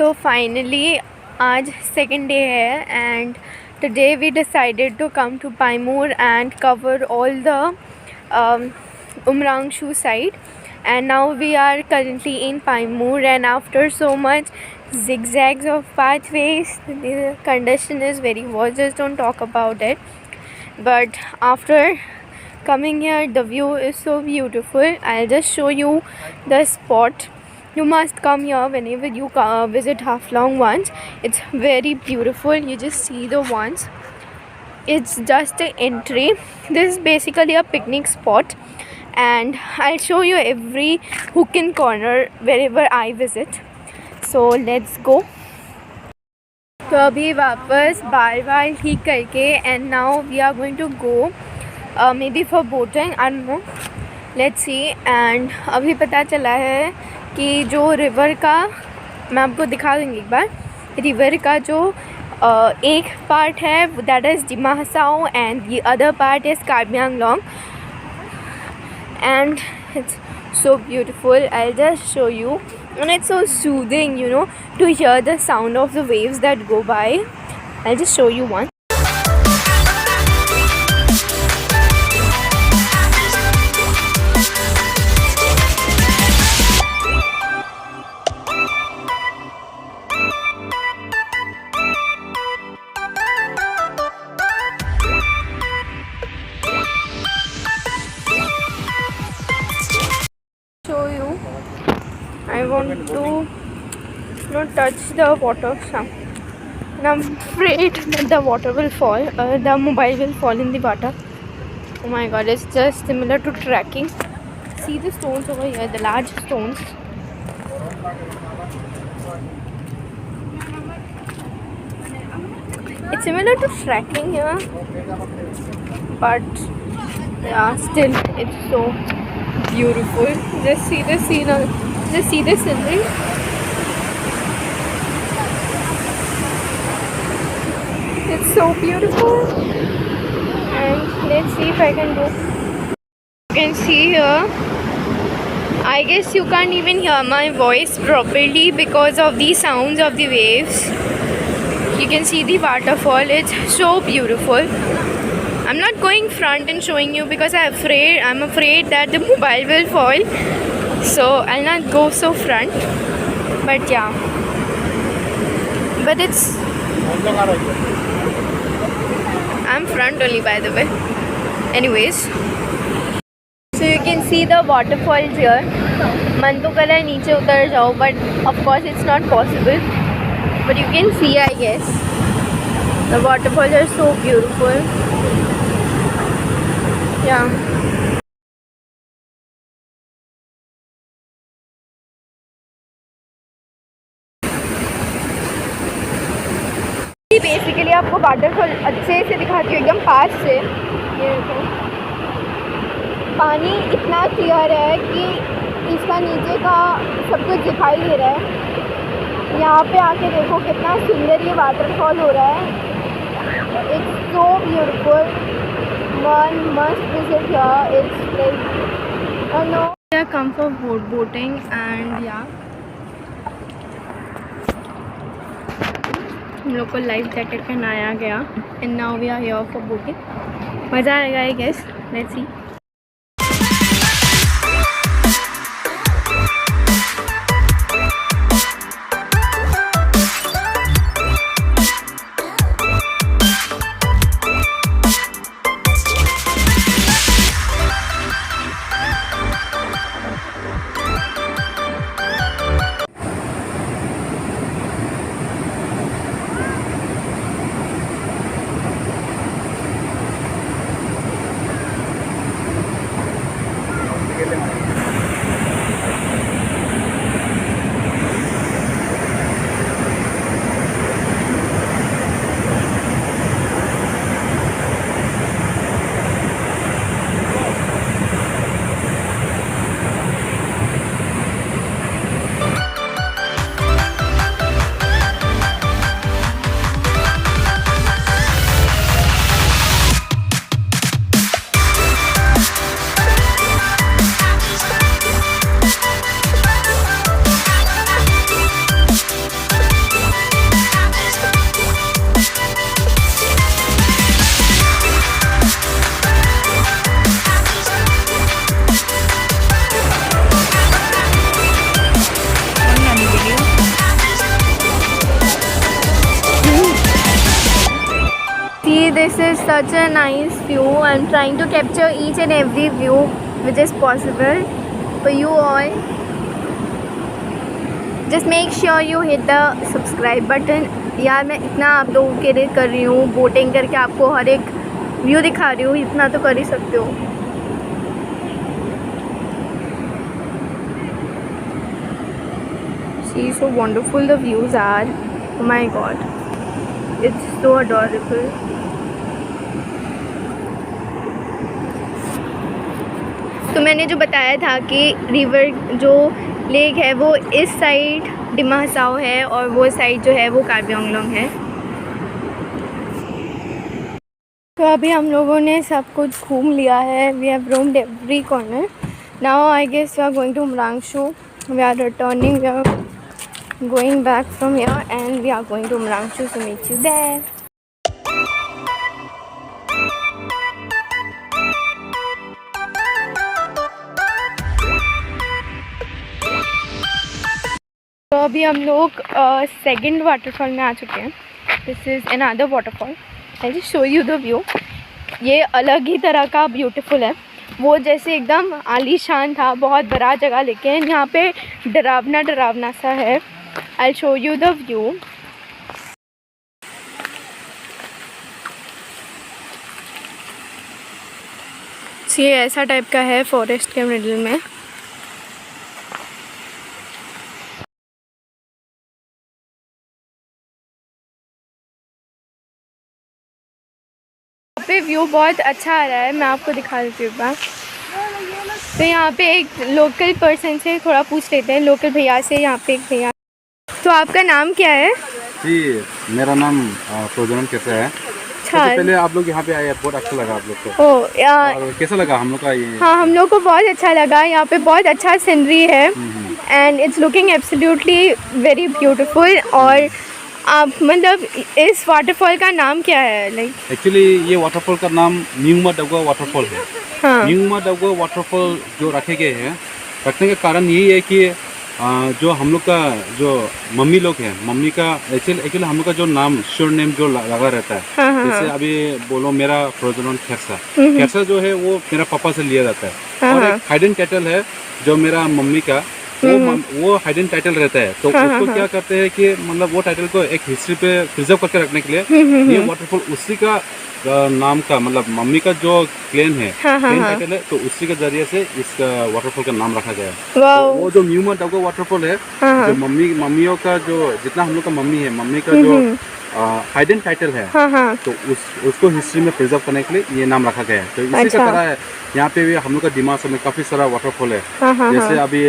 So finally, आज second day है and today we decided to come to Paimur and cover all the Umrangshu side, and now we are currently in Paimur, and after so much zigzags of pathways, the condition is very worse, just don't talk about it. But after coming here, the view is so beautiful. I'll just show you the spot. You must come here whenever you visit Haflong once. It's very beautiful. You just see the ones. It's just the entry. This is basically a picnic spot, and I'll show you every hook and corner wherever I visit. So let's go. तो अभी वापस बाल ठीक करके and now we are going to go maybe for boating, I don't know, let's see. And अभी पता चला है कि जो रिवर का, मैं आपको दिखा दूँगी एक बार, रिवर का जो एक पार्ट है that is Dima Hasao and the other part is Karbi Anglong, and it's so beautiful. I'll just show you, and it's so soothing, you know, to hear the sound of the waves that go by. I'll just show you one. Show you. I want to not touch the water some, and I'm afraid that the water will fall, the mobile will fall in the water. Oh my god, it's just similar to trekking. See the stones over here, the large stones. It's similar to trekking here, but yeah, still it's so beautiful. Just see the scene, just see the scenery. It's so beautiful, and let's see if I can do. You can see here, I guess you can't even hear my voice properly because of the sounds of the waves. You can see the waterfall. It's so beautiful. I'm not going front and showing you because I'm afraid that the mobile will fall, so I'll not go so front. But yeah, but it's, I'm front only, by the way. Anyways, so you can see the waterfalls here. मन तो कर रहा है नीचे उतर जाओ, but of course it's not possible. But you can see, I guess, the waterfalls are so beautiful. Yeah. Basically आपको waterfall अच्छे से दिखाती हूँ, एकदम पास से. ये देखो, पानी इतना क्लियर है कि इसका नीचे का सब कुछ दिखाई दे रहा है. यहाँ पे आके देखो कितना सुंदर ये वाटरफॉल हो रहा है. It's so beautiful. One must visit here. It's like, I know. We have come for boating, and yeah, हम लोग को लाइफ जैकेट पहनाया गया, and now we are here for boating. मज़ा आएगा, I guess. Let's see. is such a nice view. I'm trying to capture each and every view which is possible for you all. Just make sure you hit the subscribe button. यार मैं इतना आप लोगों के लिए कर रही हूँ, बोटिंग करके आपको हर एक व्यू दिखा रही हूँ, इतना तो कर ही सकते हो. See, so wonderful the views are. Oh my god, it's so adorable. तो मैंने जो बताया था कि रिवर जो लेक है वो इस साइड डिमा हसाओ है और वो साइड जो है वो कार्बी आंगलोंग है. तो अभी हम लोगों ने सब कुछ घूम लिया है. We have roamed every corner. Now I guess we are going to Umrangso. We are returning. We are going back from here and we are going to Umrangshu to meet you there. तो अभी हम लोग second waterfall में आ चुके हैं. This is another waterfall. I just show you the view. ये अलग ही तरह का ब्यूटीफुल है. वो जैसे एकदम आलीशान था, बहुत बड़ा जगह, लेकिन यहाँ पे डरावना सा है. I'll show you the view. ये ऐसा टाइप का है फॉरेस्ट के मिडिल में. यहाँ पे व्यू बहुत अच्छा आ रहा है. मैं आपको दिखा देती हूँ एक बार. तो यहाँ पे एक लोकल पर्सन से थोड़ा पूछ लेते हैं, लोकल भैया से. यहाँ पे एक भैया. तो आपका नाम क्या है? जी, मेरा नाम प्रज्वलन कैसा है. सबसे पहले आप लोग यहाँ पे आए, बहुत अच्छा लगा आप लोग को. और कैसा लगा हम लोग का ये? हाँ, हम लोग को बहुत अच्छा लगा. यहाँ पे बहुत अच्छा सीनरी है and it's looking absolutely very beautiful. और आप मतलब इस वाटरफॉल का नाम क्या है? लाइक एक्चुअली ये वाटरफॉल का नाम न्यूमा डगवा वाटरफॉल है. हाँ. न्यूमा डगवा वाटरफॉल जो रखे गए हैं, रखने का कारण यही है कि जो हम लोग का जो मम्मी लोग हैं, मम्मी का एक्चुअली हम लोग का जो नाम श्योर नेम जो लगा रहता है. हाँ. जैसे अभी बोलो मेरा प्रज्वलन खेरसा. खेरसा जो है वो मेरा पापा से लिया जाता है. और एक हाइडन टाइटल है जो मेरा मम्मी का, वो हाइडन टाइटल रहता है. तो उसको क्या करते हैं कि मतलब वो टाइटल को एक हिस्ट्री पे प्रिजर्व करके रखने के लिए ये वाटरफॉल उसी का नाम का, मतलब मम्मी का जो क्लेम है, क्लेम टाइटल है, तो उसी के जरिए से इस वाटरफॉल का नाम रखा गया है. तो वो जो न्यूमा डगवा वाटरफॉल है, जो मम्मियों का जो जितना हम लोग का मम्मी है, मम्मी का जो हाइडन टाइटल है, तो उसको हिस्ट्री में प्रिजर्व करने के लिए ये नाम रखा गया है. तो इसी का तरह है यहाँ पे भी हम लोग का दिमाग में काफी सारा वाटरफॉल है. जैसे अभी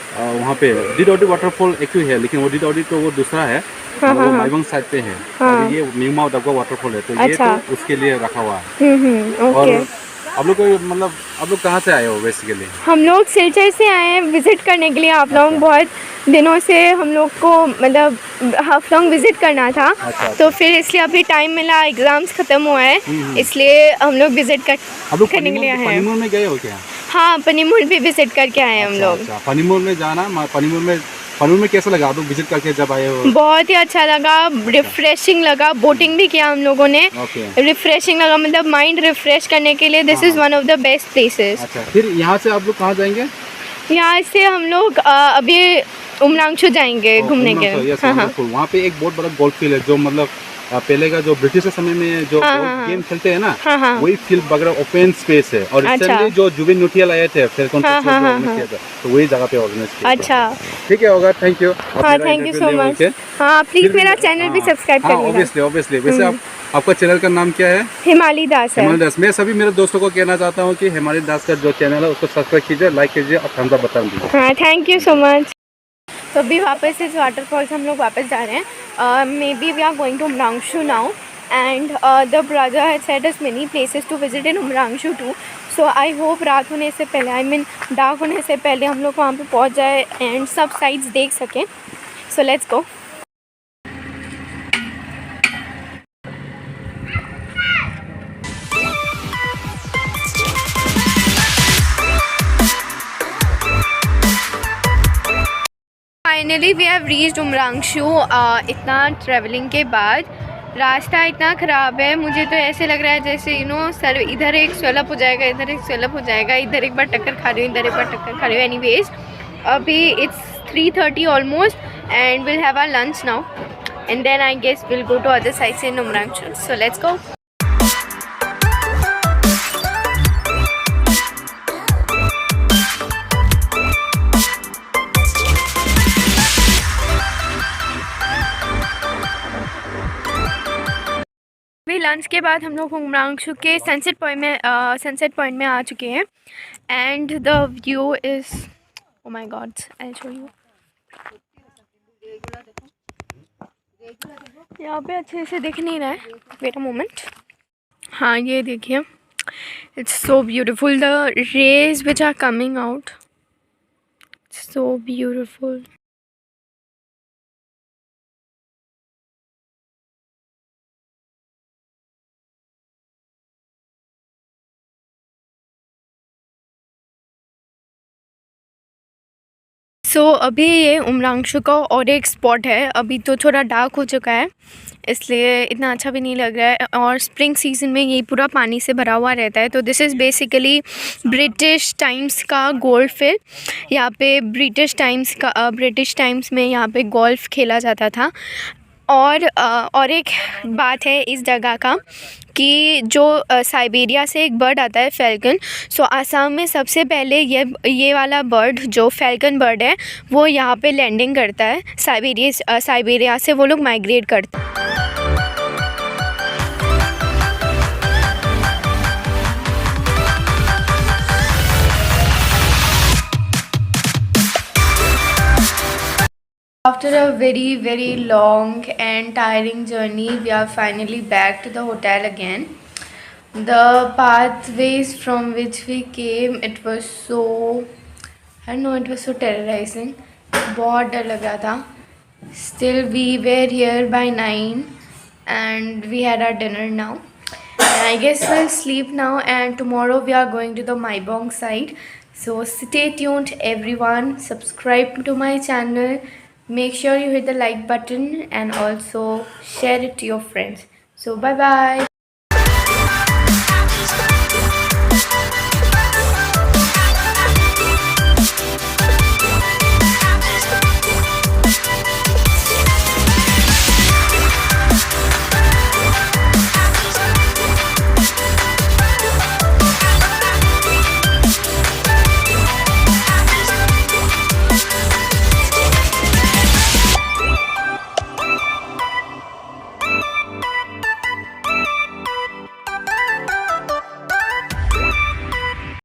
वहाँ पे डिडोडी वाटरफॉल एक ही है, लेकिन वो डिडोडी तो वो दूसरा है, वो माइबंग साइड पे है. और ये न्यूमा डगवा वाटरफॉल है, तो ये तो उसके लिए रखा हुआ है. और आप लोग को मतलब आप लोग कहाँ से आए हो बेसिकली? हम लोग सिलचर से आए हैं विजिट करने के लिए. आप लोग बहुत दिनों से हम लोग को मतलब हाफलोंग विजिट करना था. तो फिर इसलिए अभी टाइम मिला, एग्जाम्स खत्म हुआ है, इसलिए हम लोग विजिट करने के लिए आए हैं. पनीमूर में गए हो क्या? हाँ, पनीमूर भी विजिट करके आए हैं हम लोग. पनीमूर में जाना, पनीमूर में कैसा लगा आप लोग विजिट करके जब आए हो? बहुत ही अच्छा लगा, रिफ्रेशिंग लगा. बोटिंग भी किया हम लोगों ने. रिफ्रेशिंग लगा, मतलब माइंड रिफ्रेश करने के लिए this is one of the best places. अच्छा, फिर यहाँ से आप लोग कहाँ जाएंगे? यहाँ से हम लोग अभी उमरांगशू जाएंगे घूमने के लिए. वहाँ पे एक बहुत बड़ा गोल्फ फील्ड है, जो मतलब पहले का जो ब्रिटिश के समय में जो गेम खेलते हैं ना, वही फील्ड वगैरह ओपन स्पेस है. और रिसेंटली जो जुबिन न्यूटियल आए थे फिर तो वही जगह पे ऑर्गेनाइज किया. अच्छा, ठीक है, होगा. Thank you. हाँ, थैंक यू सो मच. हाँ, प्लीज मेरा चैनल भी सब्सक्राइब करिएगा. ऑब्वियसली. वैसे आपका चैनल का नाम क्या है? हिमाली दास है. हिमाली दास. मैं सभी मेरे दोस्तों को कहना चाहता हूँ कि हिमाली दास का जो चैनल है उसको सब्सक्राइब कीजिए, लाइक कीजिए और थम्स अप बता दीजिए. हाँ, थैंक यू सो मच. तो अभी वापस इस वाटरफॉल से हम लोग वापस जा रहे हैं. Maybe we are going to Umrangso now and the brother had said us many places to visit in Umrangso too. So I hope रात होने से पहले, आई मीन डार्क होने से पहले हम लोग वहाँ पे पहुँच जाए एंड सब साइड्स देख सकें. So let's go. Finally we have reached Umrangso. इतना ट्रैवलिंग के बाद रास्ता इतना ख़राब है, मुझे तो ऐसे लग रहा है जैसे सर इधर एक स्वेलअप हो जाएगा, इधर एक स्वेलअप हो जाएगा, इधर एक बार टक्कर खा रही हूँ, इधर एक बार टक्कर खा रही हूँ। एनीवेज अभी it's 3:30 almost and will have our lunch now and then I guess will go to other sides in Umranchal. So let's go. अभी लंच के बाद हम लोग उमरांचल के सनसेट पॉइंट में आ चुके हैं and the view is, oh my God, I will show you. यहाँ पे अच्छे से दिख नहीं रहा है, वेट अ मोमेंट। हाँ ये देखिए, it's so beautiful, the rays which are coming out, so beautiful. अभी ये उमरांचल का और एक स्पॉट है, अभी तो थोड़ा डार्क हो चुका है इसलिए इतना अच्छा भी नहीं लग रहा है, और स्प्रिंग सीजन में ये पूरा पानी से भरा हुआ रहता है। तो this is basically British times का गोल्फ फील्ड। यहाँ पे ब्रिटिश टाइम्स में यहाँ पे गोल्फ खेला जाता था। और एक बात है इस जगह का कि जो साइबेरिया से एक बर्ड आता है फैल्कन, सो आसाम में सबसे पहले ये वाला बर्ड जो फैल्कन बर्ड है वो यहाँ पे लैंडिंग करता है। साइबेरिया से वो लोग माइग्रेट करते हैं। After a very, very long and tiring journey, we are finally back to the hotel again. The pathways from which we came, it was so, I don't know, it was so terrorizing. बहुत डर लग रहा था. Still, we were here by 9 and we had our dinner now. And I guess we'll sleep now, and tomorrow we are going to the Maibong side. So stay tuned everyone, subscribe to my channel, make sure you hit the like button and also share it to your friends. So bye bye.